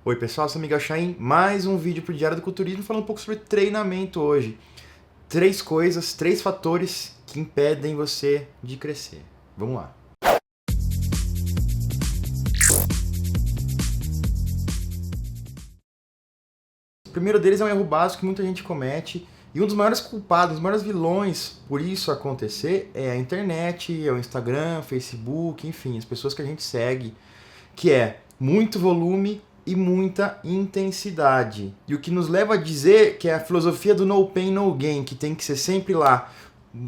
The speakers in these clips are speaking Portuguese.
Oi pessoal, sou Miguel Chaim, mais um vídeo pro Diário do Culturismo falando um pouco sobre treinamento hoje. 3 fatores que impedem você de crescer. Vamos lá. O primeiro deles é um erro básico que muita gente comete, e um dos maiores culpados, os maiores vilões por isso acontecer é a internet, é o Instagram, Facebook, enfim, as pessoas que a gente segue, que é muito volume e muita intensidade. E o que nos leva a dizer que é a filosofia do no pain, no gain, que tem que ser sempre lá,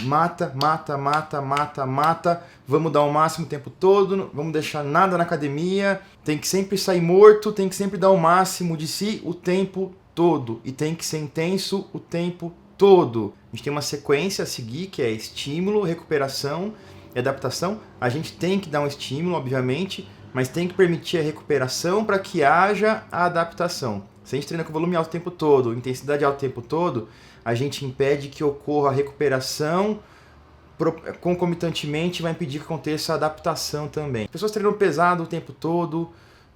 mata, mata, mata, mata, mata, vamos dar o máximo o tempo todo, não vamos deixar nada na academia, tem que sempre sair morto, tem que sempre dar o máximo de si o tempo todo, e tem que ser intenso o tempo todo. A gente tem uma sequência a seguir, que é estímulo, recuperação e adaptação. A gente tem que dar um estímulo, obviamente, mas tem que permitir a recuperação para que haja a adaptação. Se a gente treina com volume alto o tempo todo, intensidade alta o tempo todo, a gente impede que ocorra a recuperação, concomitantemente vai impedir que aconteça a adaptação também. As pessoas treinam pesado o tempo todo,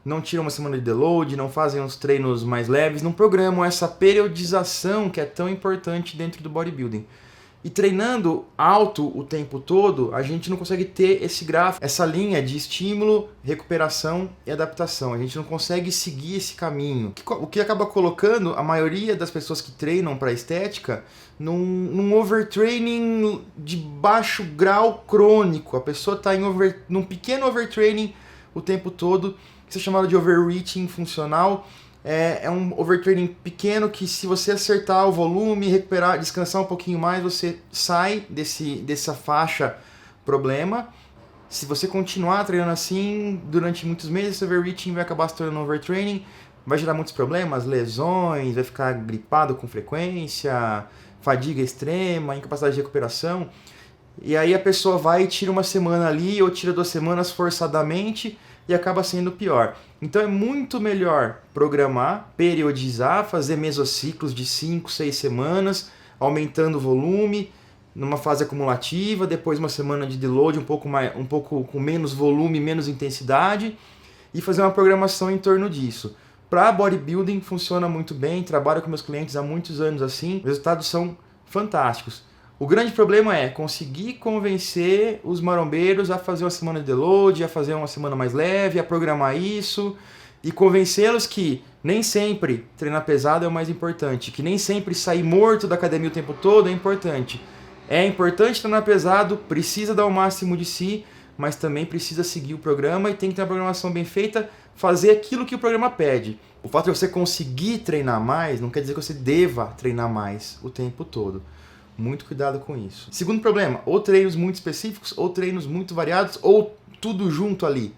não tiram uma semana de deload, não fazem os treinos mais leves, não programam essa periodização que é tão importante dentro do bodybuilding. E treinando alto o tempo todo, a gente não consegue ter esse gráfico, essa linha de estímulo, recuperação e adaptação. A gente não consegue seguir esse caminho. O que acaba colocando a maioria das pessoas que treinam para estética num overtraining de baixo grau crônico. A pessoa está num pequeno overtraining o tempo todo, que é chamado de overreaching funcional. É um overtraining pequeno que, se você acertar o volume, recuperar, descansar um pouquinho mais, você sai dessa faixa problema. Se você continuar treinando assim durante muitos meses, esse overreaching vai acabar se tornando overtraining, vai gerar muitos problemas, lesões, vai ficar gripado com frequência, fadiga extrema, incapacidade de recuperação. E aí a pessoa vai e tira uma semana ali ou tira 2 semanas forçadamente e acaba sendo pior. Então é muito melhor programar, periodizar, fazer mesociclos de 5, 6 semanas, aumentando o volume numa fase acumulativa, depois uma semana de deload um pouco com menos volume, menos intensidade, e fazer uma programação em torno disso. Para bodybuilding funciona muito bem, trabalho com meus clientes há muitos anos assim, os resultados são fantásticos. O grande problema é conseguir convencer os marombeiros a fazer uma semana de deload, a fazer uma semana mais leve, a programar isso, e convencê-los que nem sempre treinar pesado é o mais importante, que nem sempre sair morto da academia o tempo todo é importante. É importante treinar pesado, precisa dar o máximo de si, mas também precisa seguir o programa e tem que ter uma programação bem feita, fazer aquilo que o programa pede. O fato de você conseguir treinar mais não quer dizer que você deva treinar mais o tempo todo. Muito cuidado com isso. Segundo problema, ou treinos muito específicos, ou treinos muito variados, ou tudo junto ali.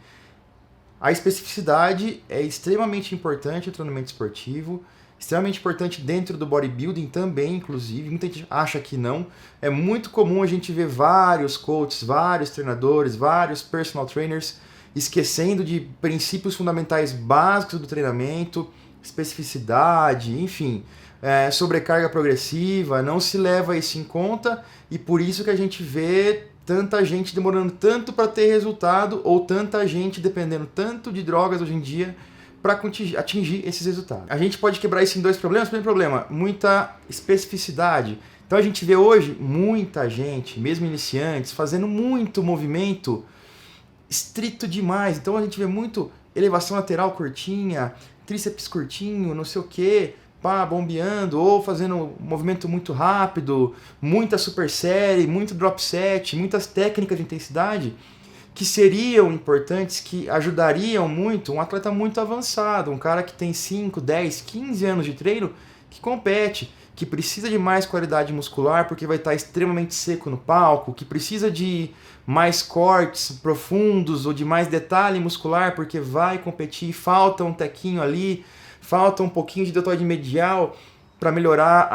A especificidade é extremamente importante no treinamento esportivo, extremamente importante dentro do bodybuilding também, inclusive. Muita gente acha que não. É muito comum a gente ver vários coaches, vários treinadores, vários personal trainers esquecendo de princípios fundamentais básicos do treinamento, especificidade, enfim, sobrecarga progressiva, não se leva isso em conta, e por isso que a gente vê tanta gente demorando tanto para ter resultado, ou tanta gente dependendo tanto de drogas hoje em dia para atingir esses resultados. A gente pode quebrar isso em 2 problemas. Primeiro problema, muita especificidade. Então a gente vê hoje muita gente, mesmo iniciantes, fazendo muito movimento estrito demais. Então a gente vê muito elevação lateral curtinha, tríceps curtinho, não sei o que, pá, bombeando, ou fazendo um movimento muito rápido, muita supersérie, muito drop set, muitas técnicas de intensidade que seriam importantes, que ajudariam muito um atleta muito avançado, um cara que tem 5, 10, 15 anos de treino, que compete, que precisa de mais qualidade muscular porque vai estar extremamente seco no palco, que precisa de mais cortes profundos ou de mais detalhe muscular porque vai competir, falta um tequinho ali, falta um pouquinho de deltoide medial para melhorar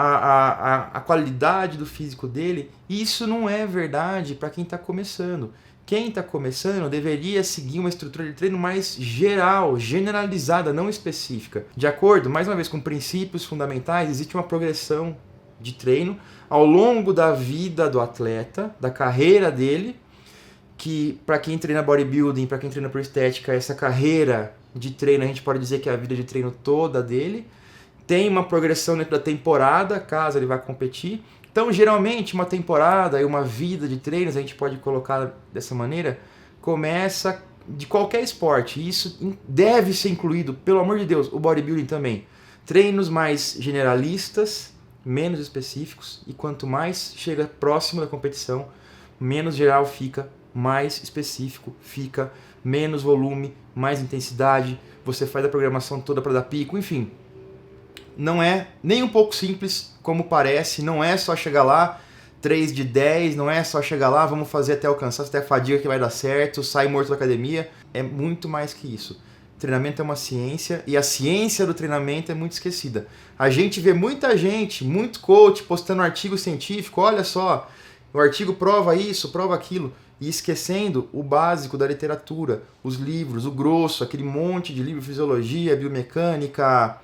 a qualidade do físico dele. Isso não é verdade para quem está começando. Quem está começando deveria seguir uma estrutura de treino mais geral, generalizada, não específica. De acordo, mais uma vez, com princípios fundamentais, existe uma progressão de treino ao longo da vida do atleta, da carreira dele, que para quem treina bodybuilding, para quem treina por estética, essa carreira de treino, a gente pode dizer que é a vida de treino toda dele. Tem uma progressão dentro da temporada, caso ele vá competir. Então, geralmente, uma temporada e uma vida de treinos, a gente pode colocar dessa maneira, começa de qualquer esporte. E isso deve ser incluído, pelo amor de Deus, o bodybuilding também. Treinos mais generalistas, menos específicos, e quanto mais chega próximo da competição, menos geral fica, mais específico fica, menos volume, mais intensidade, você faz a programação toda para dar pico, enfim. Não é nem um pouco simples como parece, não é só chegar lá, 3 de 10, não é só chegar lá, vamos fazer até alcançar, até a fadiga que vai dar certo, sai morto da academia, é muito mais que isso. Treinamento é uma ciência e a ciência do treinamento é muito esquecida. A gente vê muita gente, muito coach postando artigo científico, olha só, o artigo prova isso, prova aquilo, e esquecendo o básico da literatura, os livros, o grosso, aquele monte de livro, fisiologia, biomecânica,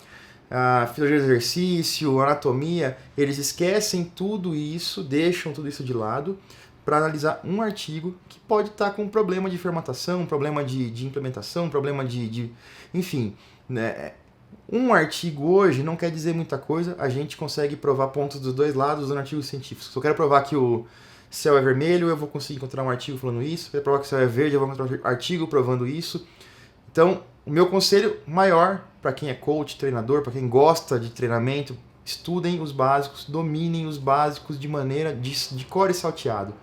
fisiologia do exercício, anatomia, eles esquecem tudo isso, deixam tudo isso de lado para analisar um artigo que pode estar com um problema de formatação, um problema de implementação, um problema enfim, né? Um artigo hoje não quer dizer muita coisa, a gente consegue provar pontos dos dois lados dos artigos científicos. Se eu quero provar que o céu é vermelho, eu vou conseguir encontrar um artigo falando isso. Se eu quero provar que o céu é verde, eu vou encontrar um artigo provando isso. Então, o meu conselho maior para quem é coach, treinador, para quem gosta de treinamento, estudem os básicos, dominem os básicos de maneira de core salteado.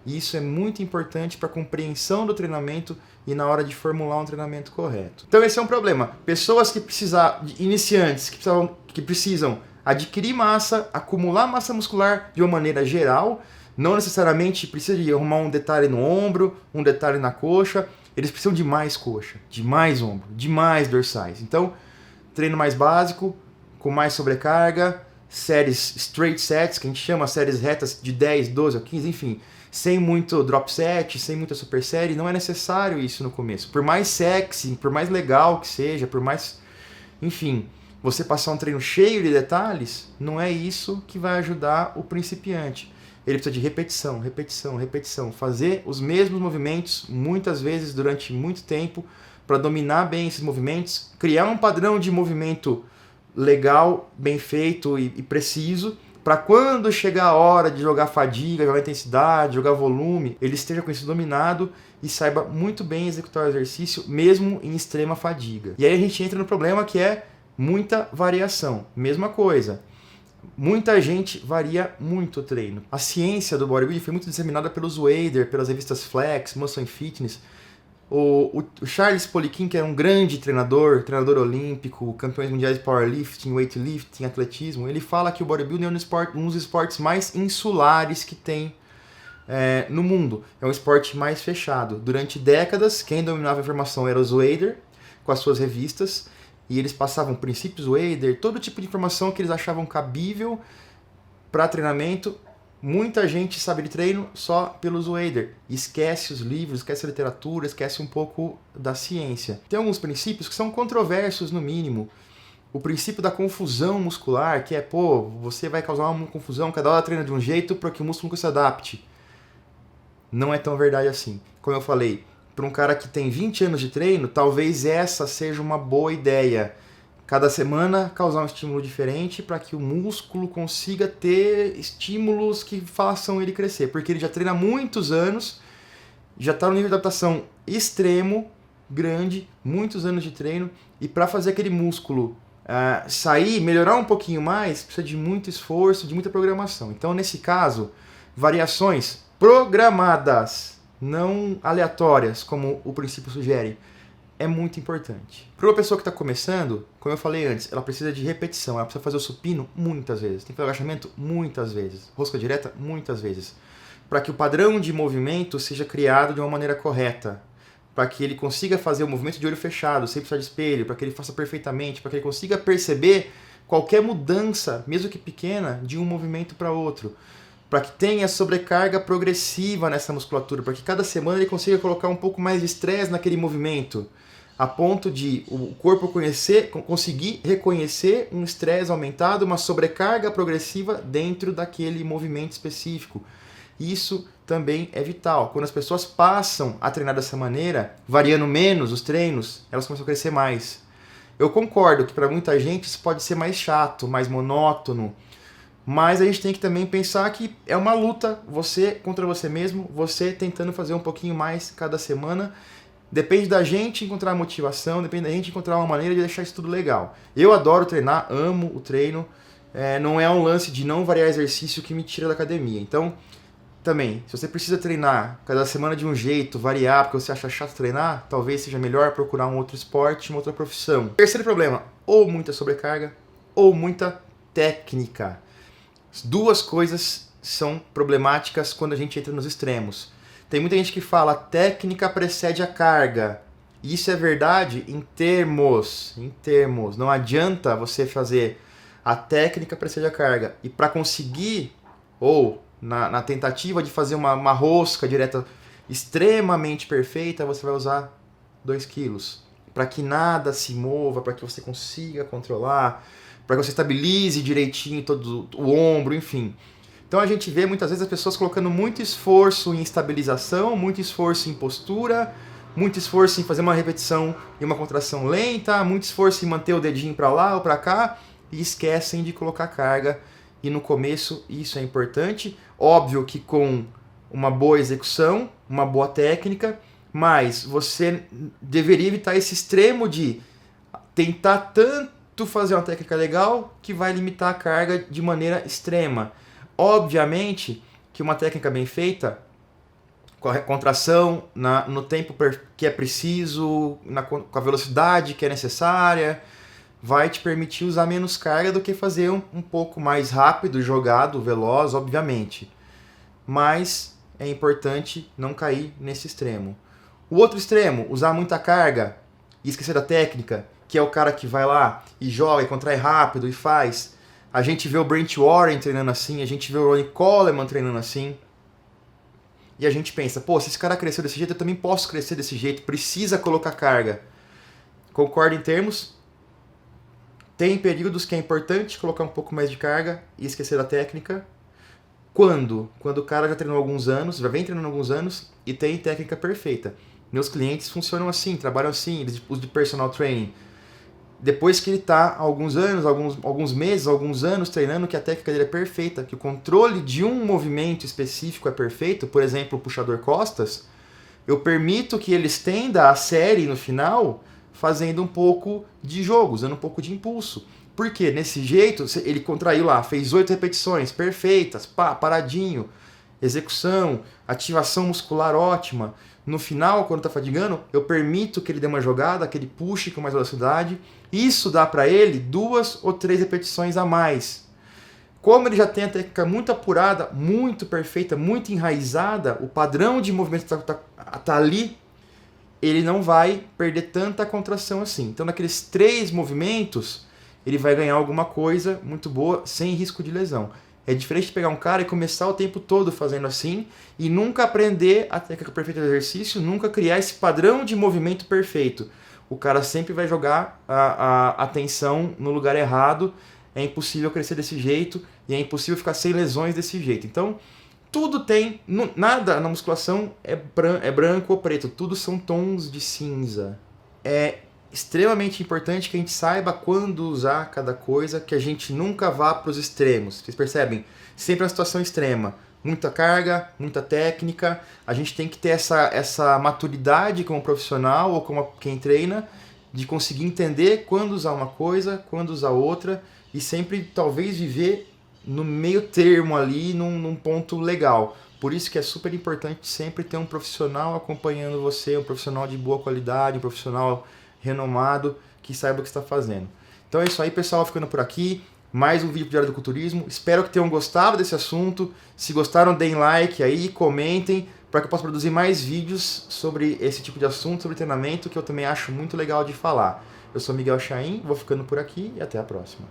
E isso é muito importante para a compreensão do treinamento e na hora de formular um treinamento correto. Então esse é um problema. Pessoas que precisam, iniciantes, que precisam adquirir massa, acumular massa muscular de uma maneira geral, não necessariamente precisa de arrumar um detalhe no ombro, um detalhe na coxa, eles precisam de mais coxa, de mais ombro, de mais dorsais. Então, treino mais básico, com mais sobrecarga, séries straight sets, que a gente chama séries retas de 10, 12 ou 15, enfim, sem muito drop set, sem muita super série, não é necessário isso no começo. Por mais sexy, por mais legal que seja, por mais... Enfim, você passar um treino cheio de detalhes, não é isso que vai ajudar o principiante. Ele precisa de repetição, repetição, repetição. Fazer os mesmos movimentos muitas vezes durante muito tempo para dominar bem esses movimentos, criar um padrão de movimento legal, bem feito e preciso, para quando chegar a hora de jogar fadiga, jogar intensidade, jogar volume, ele esteja com isso dominado e saiba muito bem executar o exercício, mesmo em extrema fadiga. E aí a gente entra no problema que é muita variação. Mesma coisa. Muita gente varia muito o treino. A ciência do bodybuilding foi muito disseminada pelos Wader, pelas revistas Flex, Muscle and Fitness. O Charles Poliquin, que era um grande treinador olímpico, campeões mundiais de powerlifting, weightlifting, atletismo, ele fala que o bodybuilding é um dos esportes mais insulares que tem no mundo. É um esporte mais fechado. Durante décadas, quem dominava a informação era os Wader, com as suas revistas, e eles passavam princípios Wader, todo tipo de informação que eles achavam cabível para treinamento. Muita gente sabe de treino só pelos Wader. Esquece os livros, esquece a literatura, esquece um pouco da ciência. Tem alguns princípios que são controversos no mínimo. O princípio da confusão muscular, que é, você vai causar uma confusão, cada hora treina de um jeito para que o músculo nunca se adapte. Não é tão verdade assim. Como eu falei, para um cara que tem 20 anos de treino, talvez essa seja uma boa ideia. Cada semana causar um estímulo diferente para que o músculo consiga ter estímulos que façam ele crescer. Porque ele já treina há muitos anos, já está no nível de adaptação extremo, grande, muitos anos de treino. E para fazer aquele músculo sair, melhorar um pouquinho mais, precisa de muito esforço, de muita programação. Então, nesse caso, variações programadas, não aleatórias, como o princípio sugere, é muito importante. Para uma pessoa que está começando, como eu falei antes, ela precisa de repetição, ela precisa fazer o supino muitas vezes, tem que fazer o agachamento muitas vezes, rosca direta muitas vezes, para que o padrão de movimento seja criado de uma maneira correta, para que ele consiga fazer o movimento de olho fechado, sem precisar de espelho, para que ele faça perfeitamente, para que ele consiga perceber qualquer mudança, mesmo que pequena, de um movimento para outro, para que tenha sobrecarga progressiva nessa musculatura, para que cada semana ele consiga colocar um pouco mais de estresse naquele movimento, a ponto de o corpo conseguir reconhecer um estresse aumentado, uma sobrecarga progressiva dentro daquele movimento específico. Isso também é vital. Quando as pessoas passam a treinar dessa maneira, variando menos os treinos, elas começam a crescer mais. Eu concordo que para muita gente isso pode ser mais chato, mais monótono, mas a gente tem que também pensar que é uma luta, você contra você mesmo, você tentando fazer um pouquinho mais cada semana. Depende da gente encontrar motivação, depende da gente encontrar uma maneira de deixar isso tudo legal. Eu adoro treinar, amo o treino, não é um lance de não variar exercício que me tira da academia. Então, também, se você precisa treinar cada semana de um jeito, variar, porque você acha chato treinar, talvez seja melhor procurar um outro esporte, uma outra profissão. Terceiro problema, ou muita sobrecarga, ou muita técnica. As duas coisas são problemáticas quando a gente entra nos extremos. Tem muita gente que fala técnica precede a carga. Isso é verdade em termos. Não adianta você fazer a técnica precede a carga. E para conseguir, ou na tentativa de fazer uma rosca direta extremamente perfeita, você vai usar 2 quilos. Para que nada se mova, para que você consiga controlar, para que você estabilize direitinho todo o ombro, enfim. Então a gente vê muitas vezes as pessoas colocando muito esforço em estabilização, muito esforço em postura, muito esforço em fazer uma repetição e uma contração lenta, muito esforço em manter o dedinho para lá ou para cá e esquecem de colocar carga. E no começo isso é importante, óbvio que com uma boa execução, uma boa técnica, mas você deveria evitar esse extremo de tentar tanto fazer uma técnica legal que vai limitar a carga de maneira extrema. Obviamente que uma técnica bem feita, com a contração no tempo que é preciso, com a velocidade que é necessária, vai te permitir usar menos carga do que fazer um pouco mais rápido, jogado, veloz, obviamente. Mas é importante não cair nesse extremo. O outro extremo, usar muita carga e esquecer da técnica, que é o cara que vai lá e joga e contrai rápido e faz. A gente vê o Brent Warren treinando assim, a gente vê o Ronnie Coleman treinando assim. E a gente pensa, pô, se esse cara cresceu desse jeito, eu também posso crescer desse jeito, precisa colocar carga. Concordo em termos. Tem períodos que é importante colocar um pouco mais de carga e esquecer da técnica. Quando? Quando o cara já treinou alguns anos, já vem treinando alguns anos e tem técnica perfeita. Meus clientes funcionam assim, trabalham assim, os de personal training. Depois que ele está há alguns anos, alguns meses, alguns anos treinando, que a técnica dele é perfeita, que o controle de um movimento específico é perfeito, por exemplo, o puxador costas, eu permito que ele estenda a série no final fazendo um pouco de jogo, usando um pouco de impulso. Porque nesse jeito, ele contraiu lá, fez 8 repetições perfeitas, paradinho, execução, ativação muscular ótima. No final, quando está fadigando, eu permito que ele dê uma jogada, que ele puxe com mais velocidade. Isso dá para ele 2 ou 3 repetições a mais. Como ele já tem a técnica muito apurada, muito perfeita, muito enraizada, o padrão de movimento está ali, ele não vai perder tanta contração assim. Então, naqueles 3 movimentos, ele vai ganhar alguma coisa muito boa, sem risco de lesão. É diferente de pegar um cara e começar o tempo todo fazendo assim e nunca aprender a técnica perfeita do exercício, nunca criar esse padrão de movimento perfeito. O cara sempre vai jogar a atenção no lugar errado, é impossível crescer desse jeito e é impossível ficar sem lesões desse jeito. Então, tudo tem, nada na musculação é branco ou preto, tudo são tons de cinza. É extremamente importante que a gente saiba quando usar cada coisa, que a gente nunca vá para os extremos. Vocês percebem? Sempre uma situação extrema. Muita carga, muita técnica. A gente tem que ter essa maturidade como profissional ou como quem treina, de conseguir entender quando usar uma coisa, quando usar outra, e sempre talvez viver no meio termo ali, num ponto legal. Por isso que é super importante sempre ter um profissional acompanhando você, um profissional de boa qualidade, um profissional renomado, que saiba o que está fazendo. Então é isso aí, pessoal, ficando por aqui. Mais um vídeo do Diário do Culturismo. Espero que tenham gostado desse assunto. Se gostaram, deem like aí, comentem, para que eu possa produzir mais vídeos sobre esse tipo de assunto, sobre treinamento, que eu também acho muito legal de falar. Eu sou Miguel Chaim, vou ficando por aqui e até a próxima.